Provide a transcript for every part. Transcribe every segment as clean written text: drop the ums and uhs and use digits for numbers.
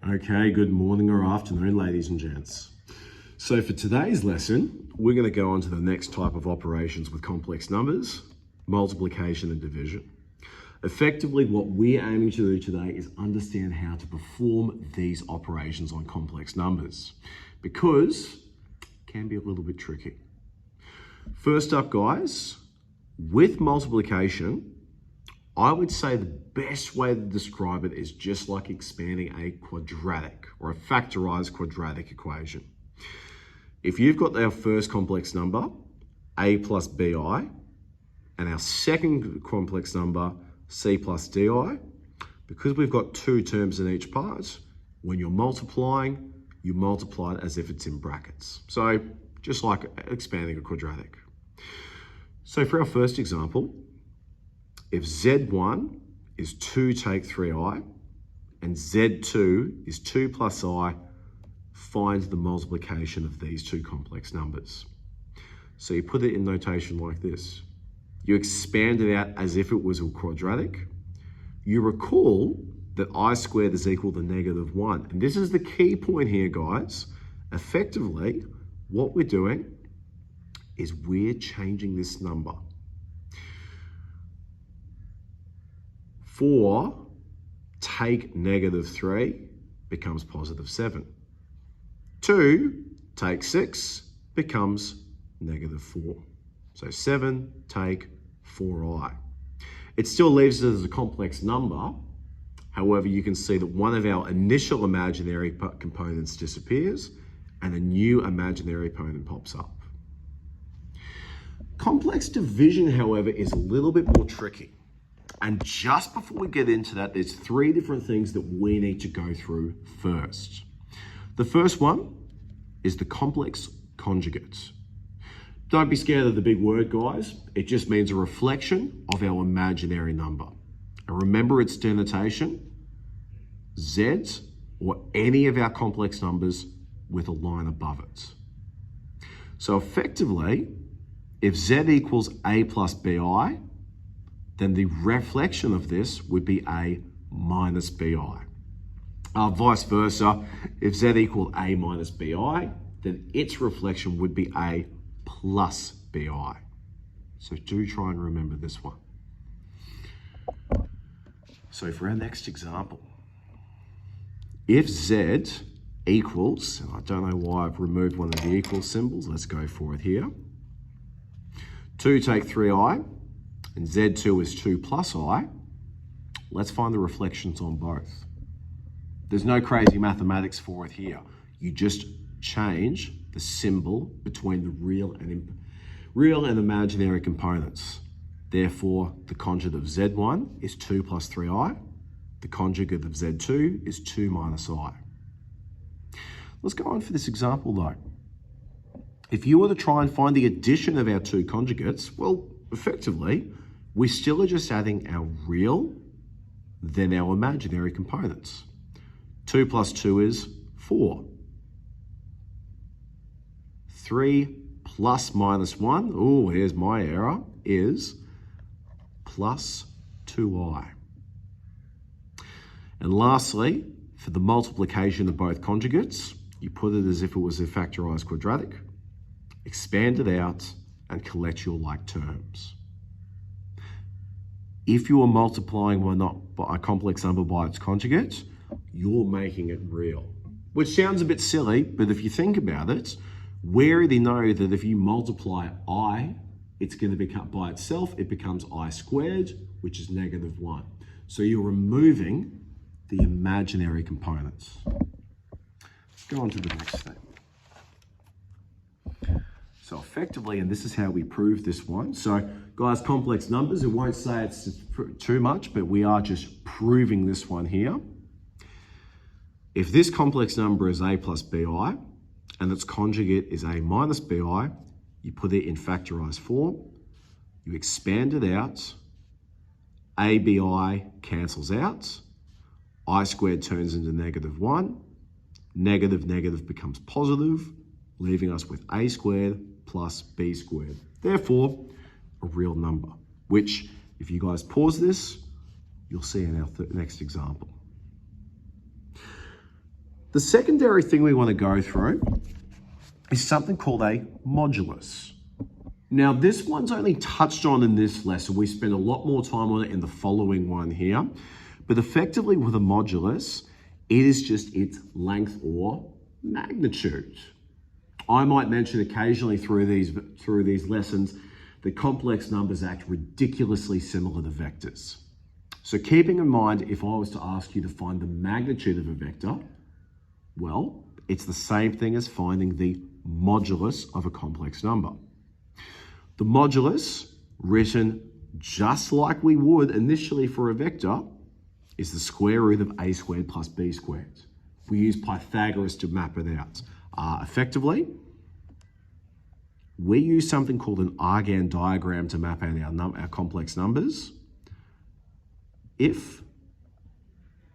Okay, good morning or afternoon, ladies and gents. So for today's lesson, we're going to go on to the next type of operations with complex numbers, multiplication and division. Effectively, what we're aiming to do today is understand how to perform these operations on complex numbers, because it can be a little bit tricky. First up, guys, with multiplication, I would say the best way to describe it is just like expanding a quadratic or a factorized quadratic equation. If you've got our first complex number, a plus bi, and our second complex number, c plus di, because we've got two terms in each part, when you're multiplying, you multiply it as if it's in brackets. So just like expanding a quadratic. So for our first example, if Z1 is 2 take 3i and Z2 is 2 plus I, find the multiplication of these two complex numbers. So you put it in notation like this. You expand it out as if it was a quadratic. You recall that I squared is equal to -1. And this is the key point here, guys. Effectively, what we're doing is we're changing this number. 4 take -3 becomes +7. 2 take 6 becomes -4. So 7 take 4i. It still leaves it as a complex number. However, you can see that one of our initial imaginary components disappears and a new imaginary component pops up. Complex division, however, is a little bit more tricky. And just before we get into that, there's three different things that we need to go through first. The first one is the complex conjugate. Don't be scared of the big word, guys. It just means a reflection of our imaginary number. And remember its denotation, Z, or any of our complex numbers with a line above it. So effectively, if Z equals A plus BI, then the reflection of this would be A minus BI. Vice versa, if Z equal A minus BI, then its reflection would be A plus BI. So do try and remember this one. So for our next example, if Z equals, and I don't know why I've removed one of the equal symbols, let's go for it here. 2 take 3i, and Z2 is 2 plus I, let's find the reflections on both. There's no crazy mathematics for it here. You just change the symbol between the real and imaginary components. Therefore, the conjugate of Z1 is 2 plus 3i. The conjugate of Z2 is 2 minus I. Let's go on for this example though. If you were to try and find the addition of our two conjugates, well, effectively, we still are just adding our real, then our imaginary components. 2 plus 2 is 4. 3 plus minus 1, oh, here's my error, is plus 2i. And lastly, for the multiplication of both conjugates, you put it as if it was a factorized quadratic, expand it out, and collect your like terms. If you are multiplying by a complex number by its conjugate, you're making it real. Which sounds a bit silly, but if you think about it, we already know that if you multiply I, it's going to become by itself, it becomes I squared, which is -1. So you're removing the imaginary components. Let's go on to the next thing. So effectively, and this is how we prove this one. So guys, complex numbers, it won't say it's too much, but we are just proving this one here. If this complex number is A plus BI, and its conjugate is A minus BI, you put it in factorized form, you expand it out, ABI cancels out, I squared turns into -1, negative becomes positive, leaving us with A squared plus B squared. Therefore, a real number, which if you guys pause this, you'll see in our next example. The secondary thing we want to go through is something called a modulus. Now, this one's only touched on in this lesson. We spend a lot more time on it in the following one here. But effectively with a modulus, it is just its length or magnitude. I might mention occasionally through these lessons that complex numbers act ridiculously similar to vectors. So keeping in mind, if I was to ask you to find the magnitude of a vector, well, it's the same thing as finding the modulus of a complex number. The modulus, written just like we would initially for a vector, is the square root of a squared plus b squared. We use Pythagoras to map it out. Effectively, we use something called an Argand diagram to map out our complex numbers. If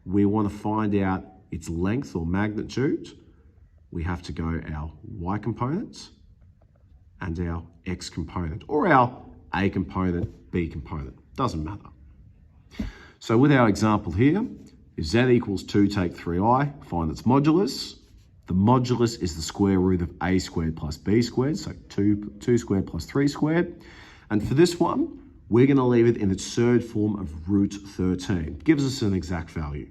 we want to find out its length or magnitude, we have to go our y component and our x component, or our a component, b component, doesn't matter. So with our example here, if z equals 2, take 3i, find its modulus. The modulus is the square root of a squared plus b squared, so 2 squared plus 3 squared. And for this one, we're going to leave it in its third form of root 13. Gives us an exact value.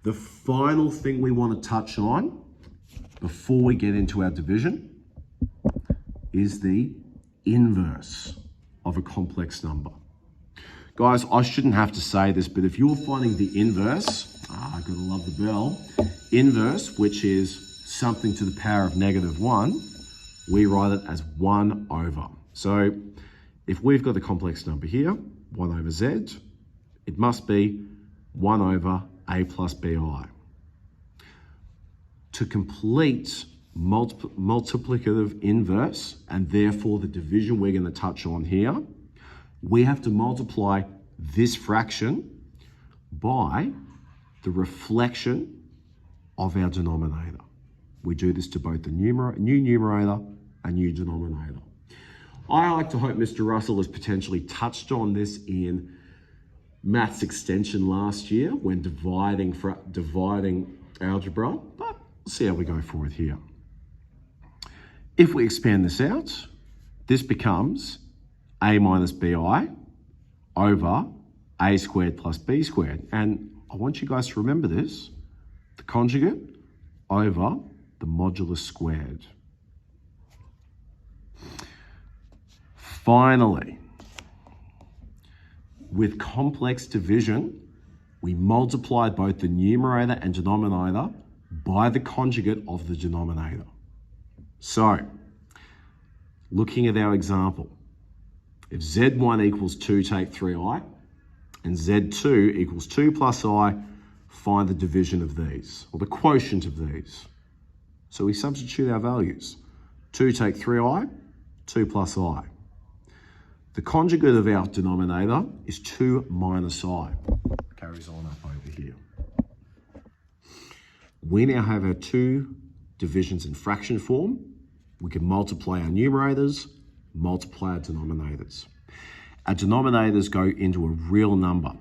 The final thing we want to touch on before we get into our division is the inverse of a complex number. Guys, I shouldn't have to say this, but if you're finding the inverse, gotta love the bell, inverse, which is something to the power of -1, we write it as 1 over. So if we've got the complex number here, 1 over z, it must be 1 over a plus bi. To complete multiplicative inverse, and therefore the division we're going to touch on here, we have to multiply this fraction by the reflection of our denominator. We do this to both the new numerator and new denominator. I like to hope Mr. Russell has potentially touched on this in maths extension last year when dividing algebra, but we'll see how we go forward here. If we expand this out, this becomes a minus bi over a squared plus b squared. And I want you guys to remember this, the conjugate over the modulus squared. Finally, with complex division, we multiply both the numerator and denominator by the conjugate of the denominator. So, looking at our example, if z1 equals 2, take 3i, and z2 equals 2 plus I, find the division of these, or the quotient of these. So we substitute our values. 2 take 3i, 2 plus I. The conjugate of our denominator is 2 minus I. Carries on up over here. We now have our two divisions in fraction form. We can multiply our numerators, multiply our denominators. Our denominators go into a real number.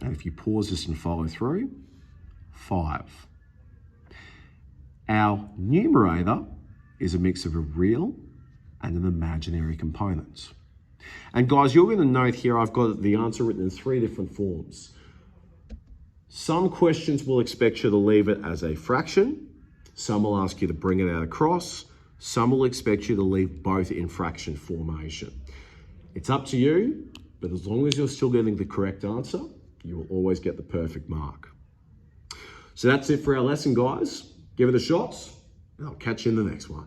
And if you pause this and follow through, 5. Our numerator is a mix of a real and an imaginary component. And guys, you're going to note here I've got the answer written in 3 different forms. Some questions will expect you to leave it as a fraction. Some will ask you to bring it out across. Some will expect you to leave both in fraction formation. It's up to you, but as long as you're still getting the correct answer, you will always get the perfect mark. So that's it for our lesson, guys. Give it a shot, and I'll catch you in the next one.